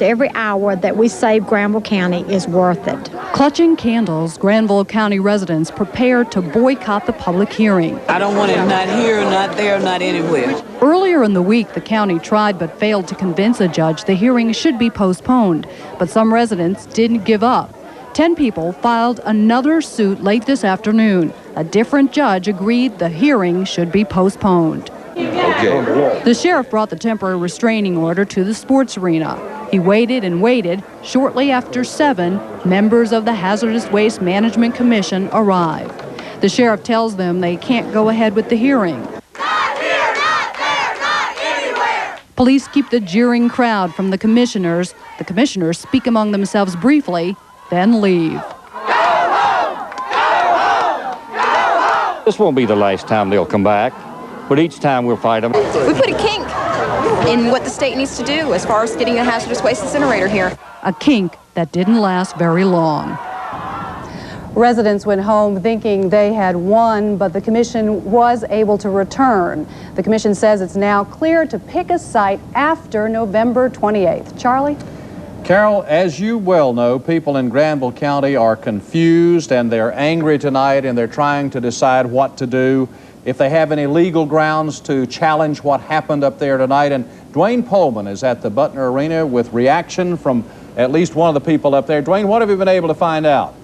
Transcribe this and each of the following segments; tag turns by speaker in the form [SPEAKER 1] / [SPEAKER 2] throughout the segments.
[SPEAKER 1] Every hour that we save Granville County is worth it.
[SPEAKER 2] Clutching candles, Granville County residents prepared to boycott the public hearing.
[SPEAKER 3] I don't want it not here, not there, not anywhere.
[SPEAKER 2] Earlier in the week, the county tried but failed to convince a judge the hearing should be postponed. But some residents didn't give up. 10 people filed another suit late this afternoon. A different judge agreed the hearing should be postponed.
[SPEAKER 4] Okay.
[SPEAKER 2] The sheriff brought the temporary restraining order to the sports arena. He waited and waited. Shortly after 7, members of the Hazardous Waste Management Commission arrived. The sheriff tells them they can't go ahead with the hearing.
[SPEAKER 5] Not here, not there, not anywhere.
[SPEAKER 2] Police keep the jeering crowd from the commissioners. The commissioners speak among themselves briefly, then leave.
[SPEAKER 5] Go home! Go home! Go home!
[SPEAKER 6] This won't be the last time they'll come back, but each time we'll fight them.
[SPEAKER 7] We put a kink in what the state needs to do as far as getting a hazardous waste incinerator here.
[SPEAKER 2] A kink that didn't last very long.
[SPEAKER 8] Residents went home thinking they had won, but the commission was able to return. The commission says it's now clear to pick a site after November 28th. Charlie?
[SPEAKER 9] Carol, as you well know, people in Granville County are confused and they're angry tonight and they're trying to decide what to do, if they have any legal grounds to challenge what happened up there tonight. And Dwayne Pullman is at the Butner Arena with reaction from at least one of the people up there. Dwayne, what have you been able to find out?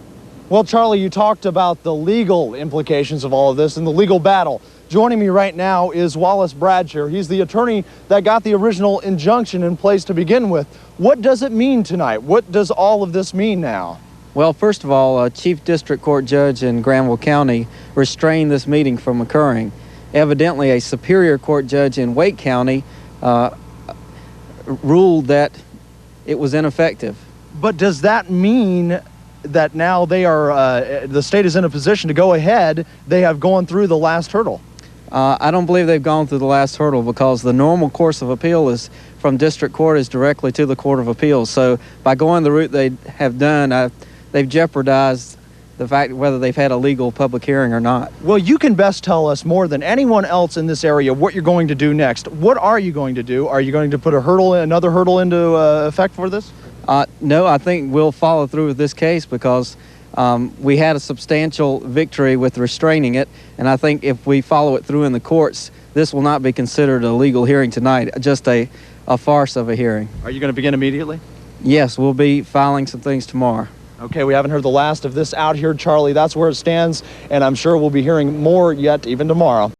[SPEAKER 10] Well, Charlie, you talked about the legal implications of all of this and the legal battle. Joining me right now is Wallace Bradshaw. He's the attorney that got the original injunction in place to begin with. What does it mean tonight? What does all of this mean now?
[SPEAKER 11] Well, first of all, a Chief District Court judge in Granville County restrained this meeting from occurring. Evidently, a Superior Court judge in Wake County ruled that it was ineffective.
[SPEAKER 10] But does that mean that now they are, the state is in a position to go ahead, they have gone through the last hurdle?
[SPEAKER 11] I don't believe they've gone through the last hurdle because the normal course of appeal is from district court is directly to the Court of Appeals. So by going the route they have done, they've jeopardized the fact whether they've had a legal public hearing or not.
[SPEAKER 10] Well, you can best tell us more than anyone else in this area what you're going to do next. What are you going to do? Are you going to put a hurdle, another hurdle into effect for this?
[SPEAKER 11] No, I think we'll follow through with this case because we had a substantial victory with restraining it, and I think if we follow it through in the courts, this will not be considered a legal hearing tonight, just a farce of a hearing.
[SPEAKER 10] Are you going to begin immediately?
[SPEAKER 11] Yes, we'll be filing some things tomorrow.
[SPEAKER 10] Okay, we haven't heard the last of this out here, Charlie. That's where it stands, and I'm sure we'll be hearing more yet even tomorrow.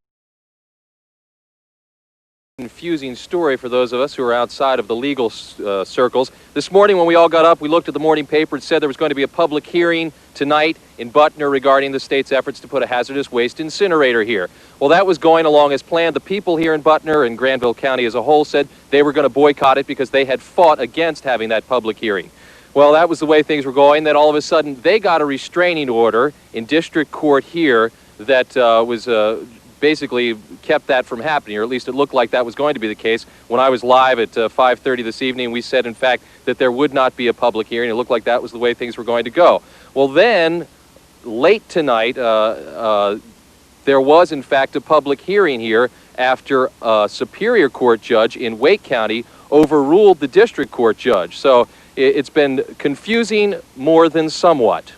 [SPEAKER 12] Confusing story for those of us who are outside of the legal circles. This morning when we all got up, we looked at the morning paper. It said there was going to be a public hearing tonight in Butner regarding the state's efforts to put a hazardous waste incinerator here. Well, that was going along as planned. The people here in Butner and Granville County as a whole said they were going to boycott it because they had fought against having that public hearing. Well, that was the way things were going. Then all of a sudden they got a restraining order in district court here that was basically kept that from happening, or at least it looked like that was going to be the case. When I was live at 5:30 this evening, we said, in fact, that there would not be a public hearing. It looked like that was the way things were going to go. Well, then, late tonight, there was, in fact, a public hearing here after a Superior Court judge in Wake County overruled the district court judge. So it's been confusing more than somewhat.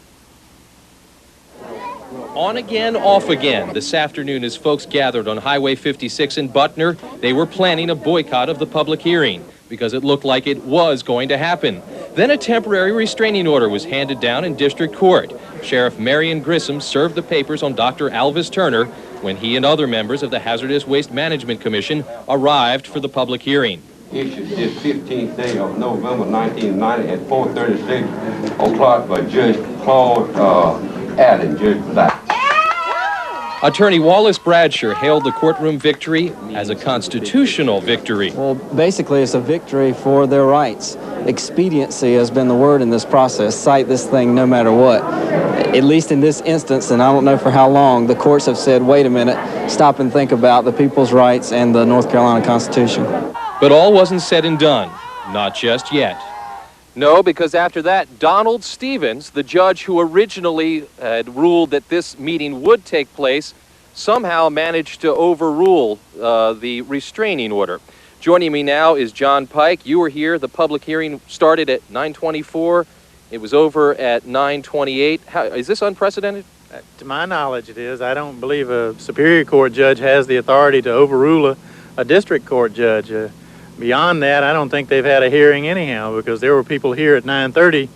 [SPEAKER 12] On again, off again. This afternoon, as folks gathered on Highway 56 in Butner, they were planning a boycott of the public hearing because it looked like it was going to happen. Then a temporary restraining order was handed down in district court. Sheriff Marion Grissom served the papers on Dr. Alvis Turner when he and other members of the Hazardous Waste Management Commission arrived for the public hearing.
[SPEAKER 4] Issued this 15th day of November 1990 at 4:36 o'clock by Judge Claude Allen, Judge Black.
[SPEAKER 12] Attorney Wallace Bradshaw hailed the courtroom victory as a constitutional victory.
[SPEAKER 11] Well, basically, it's a victory for their rights. Expediency has been the word in this process. Cite this thing no matter what. At least in this instance, and I don't know for how long, the courts have said, wait a minute, stop and think about the people's rights and the North Carolina Constitution.
[SPEAKER 12] But all wasn't said and done. Not just yet. No, because after that, Donald Stevens, the judge who originally had ruled that this meeting would take place, somehow managed to overrule the restraining order. Joining me now is John Pike. You were here. The public hearing started at 9:24. It was over at 9:28. Is this unprecedented?
[SPEAKER 13] To my knowledge, it is. I don't believe a Superior Court judge has the authority to overrule a district court judge. Beyond that, I don't think they've had a hearing anyhow, because there were people here at 9:30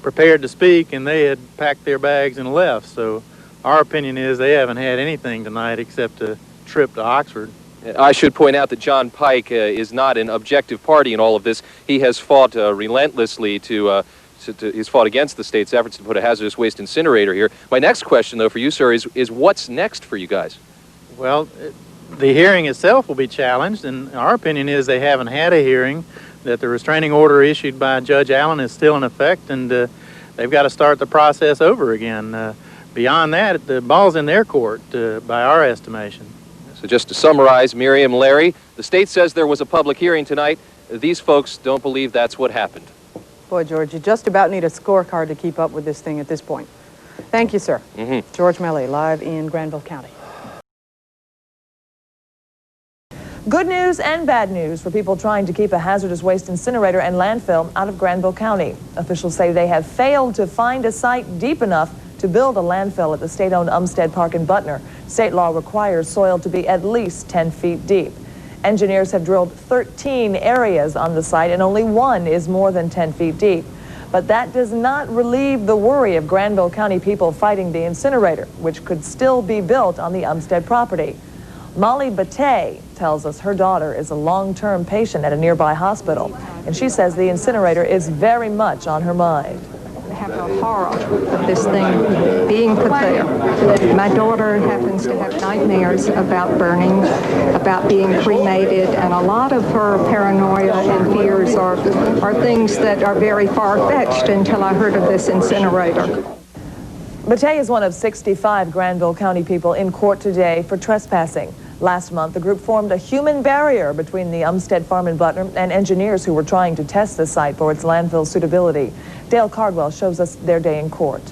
[SPEAKER 13] prepared to speak, and they had packed their bags and left. So our opinion is they haven't had anything tonight except a trip to Oxford.
[SPEAKER 12] I should point out that John Pike is not an objective party in all of this. He has fought relentlessly he's fought against the state's efforts to put a hazardous waste incinerator here. My next question, though, for you, sir, is what's next for you guys?
[SPEAKER 13] Well, the hearing itself will be challenged, and our opinion is they haven't had a hearing, that the restraining order issued by Judge Allen is still in effect, and they've got to start the process over again. Beyond that, the ball's in their court by our estimation.
[SPEAKER 12] So just to summarize, Miriam, Larry, the state says there was a public hearing tonight. These folks don't believe that's what happened.
[SPEAKER 14] Boy, George, you just about need a scorecard to keep up with this thing at this point. Thank you, sir. George Melly, live in Granville County.
[SPEAKER 15] Good news and bad news for people trying to keep a hazardous waste incinerator and landfill out of Granville County. Officials say they have failed to find a site deep enough to build a landfill at the state-owned Umstead Park in Butner. State law requires soil to be at least 10 feet deep. Engineers have drilled 13 areas on the site, and only one is more than 10 feet deep. But that does not relieve the worry of Granville County people fighting the incinerator, which could still be built on the Umstead property. Molly Batey tells us her daughter is a long-term patient at a nearby hospital, and she says the incinerator is very much on her mind.
[SPEAKER 16] I have a horror of this thing being put there. My daughter happens to have nightmares about burning, about being cremated, and a lot of her paranoia and fears are things that are very far-fetched until I heard of this incinerator.
[SPEAKER 15] Batey is one of 65 Granville County people in court today for trespassing. Last month, the group formed a human barrier between the Umstead farm in Butner and engineers who were trying to test the site for its landfill suitability. Dale Cardwell shows us their day in court.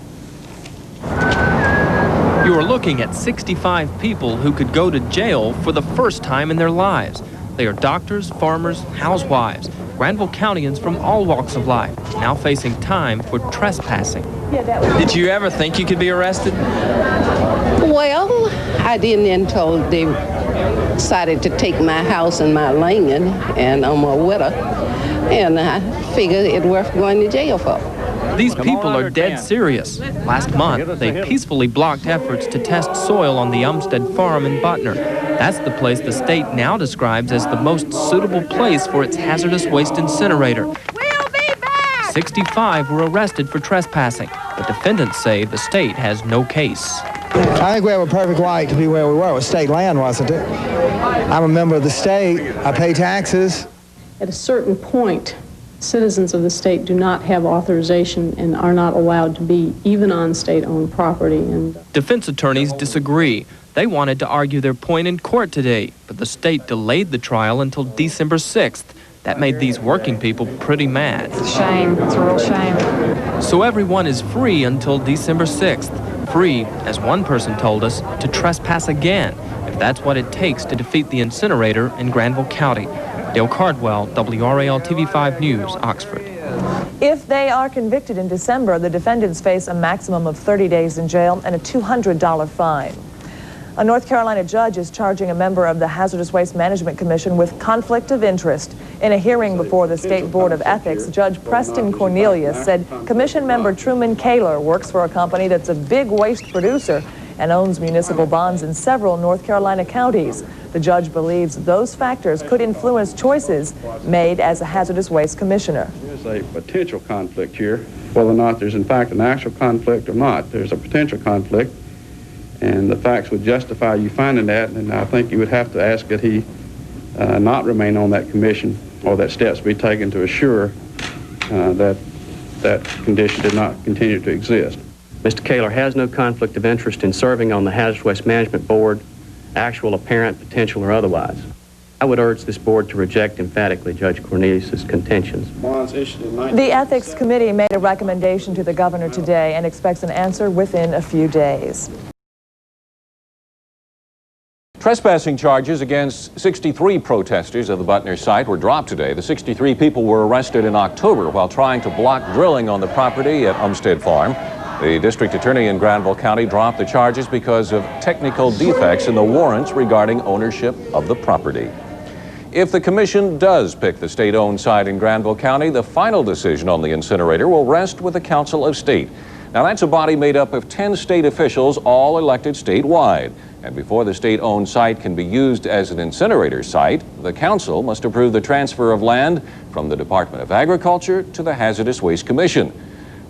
[SPEAKER 17] You are looking at 65 people who could go to jail for the first time in their lives. They are doctors, farmers, housewives, Granville Countyans from all walks of life, now facing time for trespassing. Did you ever think you could be arrested?
[SPEAKER 18] Well, I didn't until they decided to take my house and my land, and I'm a widow, and I figured it worth going to jail for.
[SPEAKER 17] These people are dead serious. Last month, they peacefully blocked efforts to test soil on the Umstead farm in Butner. That's the place the state now describes as the most suitable place for its hazardous waste incinerator.
[SPEAKER 5] We'll be back!
[SPEAKER 17] 65 were arrested for trespassing, but defendants say the state has no case.
[SPEAKER 19] I think we have a perfect right to be where we were. It was state land, wasn't it? I'm a member of the state. I pay taxes.
[SPEAKER 20] At a certain point, citizens of the state do not have authorization and are not allowed to be even on state-owned property. And
[SPEAKER 17] defense attorneys disagree. They wanted to argue their point in court today, but the state delayed the trial until December 6th. That made these working people pretty mad.
[SPEAKER 16] It's a shame. It's a real shame.
[SPEAKER 17] So everyone is free until December 6th. Free, as one person told us, to trespass again, if that's what it takes to defeat the incinerator in Granville County. Dale Cardwell, WRAL TV5 News, Oxford.
[SPEAKER 15] If they are convicted in December, the defendants face a maximum of 30 days in jail and a $200 fine. A North Carolina judge is charging a member of the Hazardous Waste Management Commission with conflict of interest. In a hearing before the State Board of Ethics, Judge Preston Cornelius said Commission member Truman Kaler works for a company that's a big waste producer and owns municipal bonds in several North Carolina counties. The judge believes those factors could influence choices made as a hazardous waste commissioner.
[SPEAKER 21] There's a potential conflict here. Whether or not there's in fact an actual conflict or not, there's a potential conflict, and the facts would justify you finding that, and I think you would have to ask that he not remain on that commission, or that steps be taken to assure that that condition did not continue to exist.
[SPEAKER 22] Mr. Kaler has no conflict of interest in serving on the Hazardous Waste Management Board, actual, apparent, potential, or otherwise. I would urge this board to reject emphatically Judge Cornelius' contentions.
[SPEAKER 15] The Ethics Committee made a recommendation to the governor today and expects an answer within a few days.
[SPEAKER 1] Trespassing charges against 63 protesters of the Butner site were dropped today. The 63 people were arrested in October while trying to block drilling on the property at Umstead Farm. The district attorney in Granville County dropped the charges because of technical defects in the warrants regarding ownership of the property. If the commission does pick the state-owned site in Granville County, the final decision on the incinerator will rest with the Council of State. Now, that's a body made up of 10 state officials, all elected statewide. And before the state-owned site can be used as an incinerator site, the council must approve the transfer of land from the Department of Agriculture to the Hazardous Waste Commission.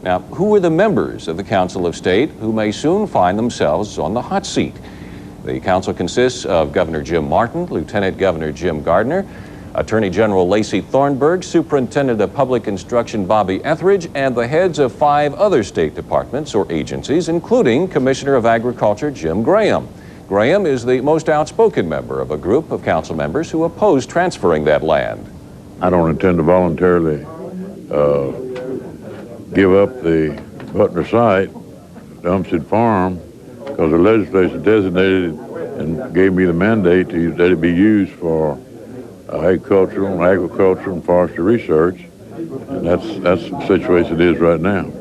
[SPEAKER 1] Now, who are the members of the Council of State who may soon find themselves on the hot seat? The council consists of Governor Jim Martin, Lieutenant Governor Jim Gardner, Attorney General Lacey Thornburg, Superintendent of Public Instruction Bobby Etheridge, and the heads of 5 other state departments or agencies, including Commissioner of Agriculture Jim Graham. Graham is the most outspoken member of a group of council members who oppose transferring that land.
[SPEAKER 3] I don't intend to voluntarily give up the Butner site, the Umstead Farm, because the legislature designated and gave me the mandate to let it be used for agricultural and forestry research, and that's the situation it is right now.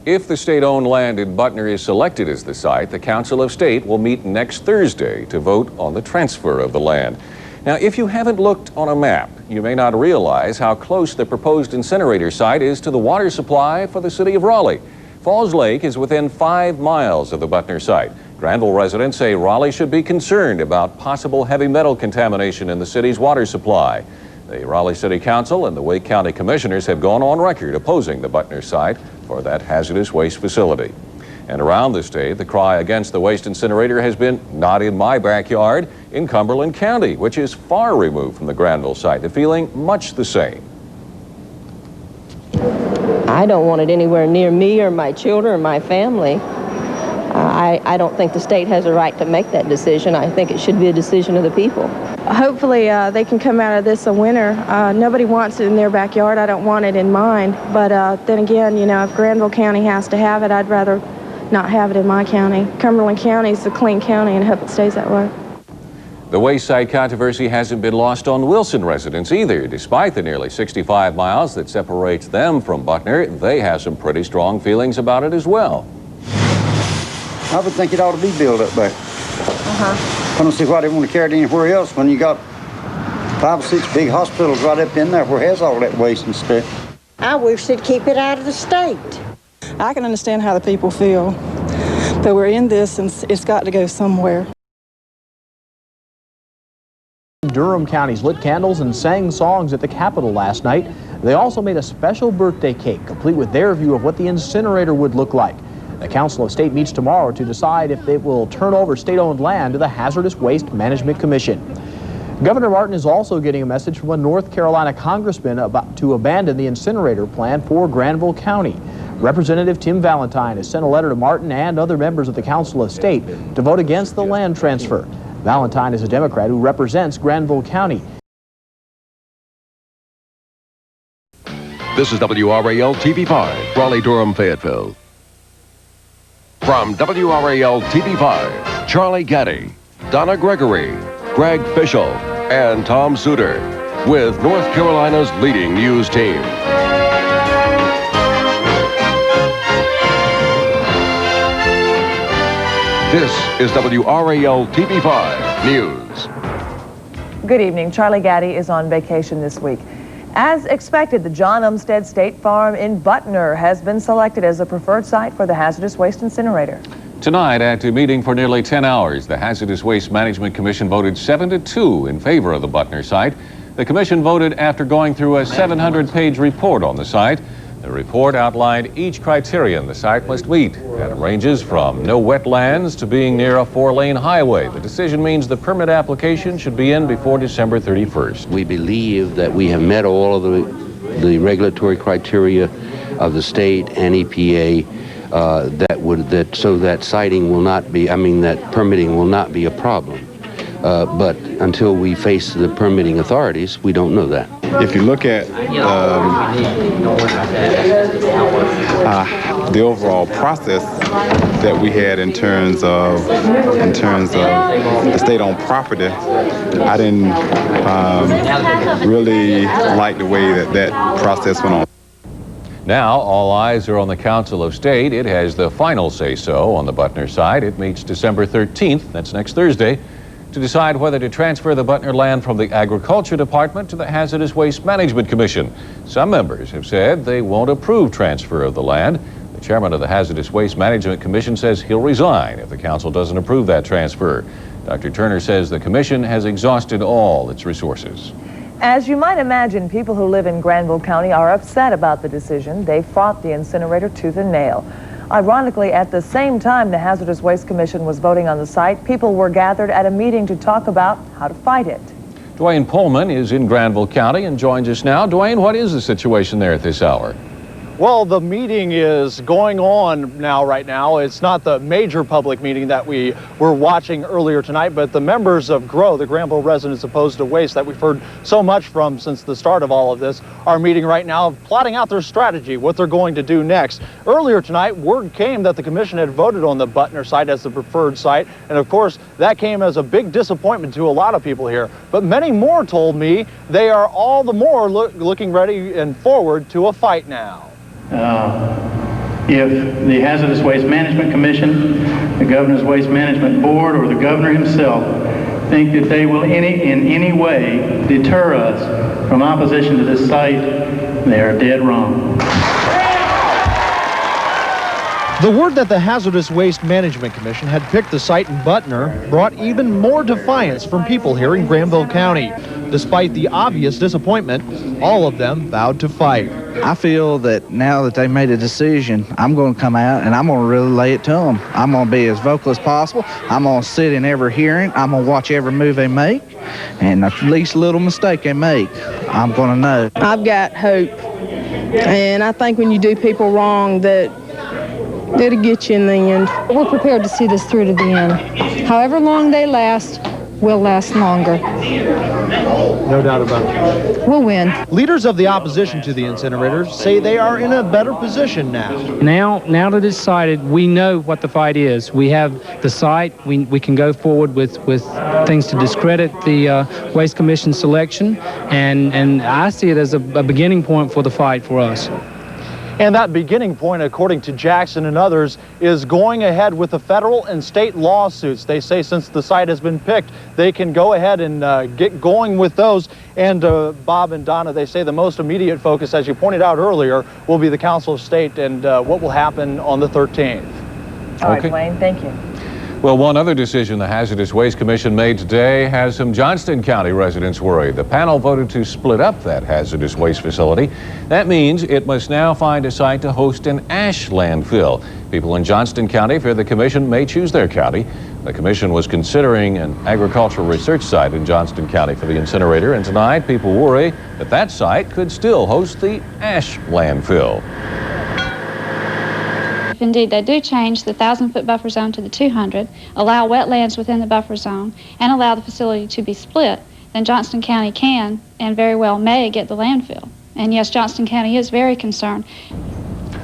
[SPEAKER 1] If the state-owned land in Butner is selected as the site, the Council of State will meet next Thursday to vote on the transfer of the land. Now, if you haven't looked on a map, you may not realize how close the proposed incinerator site is to the water supply for the city of Raleigh. Falls Lake is within 5 miles of the Butner site. Granville residents say Raleigh should be concerned about possible heavy metal contamination in the city's water supply. The Raleigh City Council and the Wake County Commissioners have gone on record opposing the Butner site for that hazardous waste facility. And around the state, the cry against the waste incinerator has been "not in my backyard" in Cumberland County, which is far removed from the Granville site. The feeling much the same.
[SPEAKER 23] I don't want it anywhere near me or my children or my family. I don't think the state has a right to make that decision. I think it should be a decision of the people.
[SPEAKER 24] Hopefully they can come out of this a winner. Nobody wants it in their backyard. I don't want it in mine. But then again, you know, if Granville County has to have it, I'd rather not have it in my county. Cumberland County is a clean county, and I hope it stays that way.
[SPEAKER 1] The waste site controversy hasn't been lost on Wilson residents either. Despite the nearly 65 miles that separates them from Butner, they have some pretty strong feelings about it as well.
[SPEAKER 25] I would think it ought to be built up there. I don't see why they want to carry it anywhere else when you got 5 or 6 big hospitals right up in there where it has all that waste and stuff.
[SPEAKER 26] I wish they'd keep it out of the state.
[SPEAKER 27] I can understand how the people feel, but we're in this and it's got to go somewhere.
[SPEAKER 28] Durham counties lit candles and sang songs at the Capitol last night. They also made a special birthday cake, complete with their view of what the incinerator would look like. The Council of State meets tomorrow to decide if it will turn over state-owned land to the Hazardous Waste Management Commission. Governor Martin is also getting a message from a North Carolina congressman about to abandon the incinerator plan for Granville County. Representative Tim Valentine has sent a letter to Martin and other members of the Council of State to vote against the land transfer. Valentine is a Democrat who represents Granville County.
[SPEAKER 29] This is WRAL TV5, Raleigh-Durham, Fayetteville. From WRAL TV5, Charlie Gaddy, Donna Gregory, Greg Fischel, and Tom Suter, with North Carolina's leading news team. This is WRAL TV5 News.
[SPEAKER 15] Good evening. Charlie Gaddy is on vacation this week. As expected, the John Umstead State Farm in Butner has been selected as a preferred site for the hazardous waste incinerator.
[SPEAKER 1] Tonight, after meeting for nearly 10 hours, the Hazardous Waste Management Commission voted 7-2 in favor of the Butner site. The commission voted after going through a 700-page report on the site. The report outlined each criterion the site must meet, and it ranges from no wetlands to being near a 4-lane highway. The decision means the permit application should be in before December 31st.
[SPEAKER 30] We believe that we have met all of the regulatory criteria of the state and EPA so that siting will not be, that permitting will not be a problem. but until we face the permitting authorities, we don't know that.
[SPEAKER 2] If you look at the overall process that we had in terms of the state-owned property, I didn't really like the way that process went on.
[SPEAKER 1] Now, all eyes are on the Council of State. It has the final say-so on the Butner site. It meets December 13th, that's next Thursday, to decide whether to transfer the Butner land from the Agriculture Department to the Hazardous Waste Management Commission. Some members have said they won't approve transfer of the land. The chairman of the Hazardous Waste Management Commission says he'll resign if the council doesn't approve that transfer. Dr. Turner says the commission has exhausted all its resources.
[SPEAKER 15] As you might imagine, people who live in Granville County are upset about the decision. They fought the incinerator tooth and nail. Ironically, at the same time the Hazardous Waste Commission was voting on the site, people were gathered at a meeting to talk about how to fight it.
[SPEAKER 1] Dwayne Pullman is in Granville County and joins us now. Dwayne, what is the situation there at this hour?
[SPEAKER 28] Well, the meeting is going on right now. It's not the major public meeting that we were watching earlier tonight, but the members of GROW, the Granville Residents Opposed to Waste, that we've heard so much from since the start of all of this, are meeting right now, plotting out their strategy, what they're going to do next. Earlier tonight, word came that the commission had voted on the Butner site as the preferred site, and of course, that came as a big disappointment to a lot of people here. But many more told me they are all the more looking ready and forward to a fight now.
[SPEAKER 4] If the Hazardous Waste Management Commission, the Governor's Waste Management Board, or the Governor himself think that they will in any way deter us from opposition to this site, they are dead wrong.
[SPEAKER 28] The word that the Hazardous Waste Management Commission had picked the site in Butner brought even more defiance from people here in Granville County. Despite the obvious disappointment, all of them vowed to fight.
[SPEAKER 6] I feel that now that they made a decision, I'm going to come out and I'm going to really lay it to them. I'm going to be as vocal as possible. I'm going to sit in every hearing. I'm going to watch every move they make. And the least little mistake they make, I'm going to know.
[SPEAKER 24] I've got hope. And I think when you do people wrong, that it'll get you in the end.
[SPEAKER 16] We're prepared to see this through to the end. However long they last, will last longer.
[SPEAKER 28] No doubt about it.
[SPEAKER 16] We'll win.
[SPEAKER 28] Leaders of the opposition to the incinerators say they are in a better position now.
[SPEAKER 7] Now that it's decided, we know what the fight is. We have the site. We can go forward with things to discredit the Waste Commission selection, and I see it as a beginning point for the fight for us.
[SPEAKER 28] And that beginning point, according to Jackson and others, is going ahead with the federal and state lawsuits. They say since the site has been picked, they can go ahead and get going with those. And Bob and Donna, they say the most immediate focus, as you pointed out earlier, will be the Council of State and what will happen on the 13th.
[SPEAKER 15] All right, Dwayne, thank you.
[SPEAKER 1] Well, one other decision the Hazardous Waste Commission made today has some Johnston County residents worried. The panel voted to split up that hazardous waste facility. That means it must now find a site to host an ash landfill. People in Johnston County fear the commission may choose their county. The commission was considering an agricultural research site in Johnston County for the incinerator, and tonight people worry that that site could still host the ash landfill.
[SPEAKER 8] If indeed they do change the 1,000-foot buffer zone to the 200, allow wetlands within the buffer zone, and allow the facility to be split, then Johnston County can and very well may get the landfill. And yes, Johnston County is very concerned.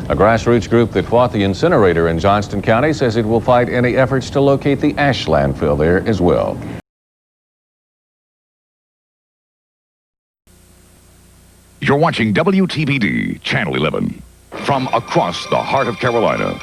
[SPEAKER 1] A grassroots group that fought the incinerator in Johnston County says it will fight any efforts to locate the ash landfill there as well.
[SPEAKER 9] You're watching WTBD Channel 11 from across the heart of Carolina.